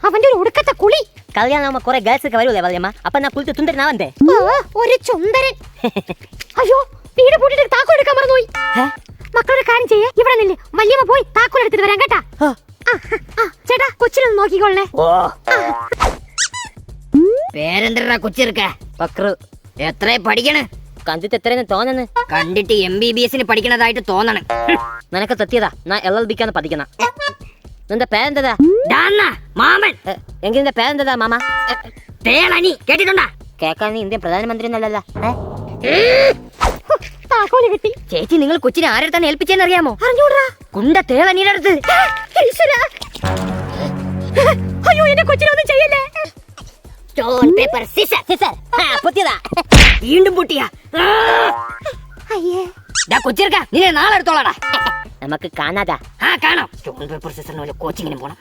അവന്റെ ഒരു ഒടുക്കത്തെ കുളി. കല്യാണം കുറെ ഗേൾസ് ഒക്കെ വരൂലേ വല്യമ്മ, അപ്പൊ ഞാൻ കുളിച്ച് തുണ്ടരനാവണ്ടേ? ഒരു ചുന്ദരൻ. അയ്യോ, വീട് പൂട്ടിട്ട് താക്കോൽ എടുക്കാൻ മറന്നുപോയി. മക്കളൊരു കാര്യം ചെയ്യേ, ഇവിടെ നില്ല്, വല്യമ്മ പോയി താക്കോൽ എടുത്തിട്ട് വരാം കേട്ടാ. ചേട്ടാ, കൊച്ചിനൊന്ന് നോക്കിക്കൊള്ളേ. പേരെന്തരാ കൊച്ചിർക്ക? പക്രു. എത്ര പഠിക്കണ്? കണ്ടിട്ട് എത്രയെന്ന് തോന്നുന്നു? കണ്ടിട്ട് MBBS പഠിക്കണതായിട്ട് തോന്നണം. നിനക്ക് തെറ്റിയതാ, ഞാൻ LLBക്കാണ് പഠിക്കുന്ന. നിന്റെ പേരെന്തതാ? മാമൻ. എങ്കിൽ നിന്റെ പേരെന്തതാ മാമ? തേളനി കേട്ടിട്ടുണ്ടാ? കേക്കാൻ നീ ഇന്ത്യൻ പ്രധാനമന്ത്രി എന്നല്ലല്ലോ. താക്കോല് കിട്ടി. ചേച്ചി, നിങ്ങൾ കൊച്ചിനെ ആരെടുത്താണ് ഏൽപ്പിച്ചെന്ന് അറിയാമോ? അറിഞ്ഞൂടാ. കുണ്ട തേളനിയുടെ അടുത്ത്. അയ്യോ, എന്നെ കൊച്ചിനൊന്നും ചെയ്യല്ലേ. Stone paper scissor. പൊത്തിയതാ. വീണ്ടും പൊട്ടിയാ. അയ്യേ, കൊച്ചിർക്ക, നിന്നെ നാളെ എടുത്തോളാടാ. നമുക്ക് കാണാതാ. കാണാം. സ്റ്റോൺ പേപ്പർ സിസറിന് കോച്ചിങ്ങിന് പോണം.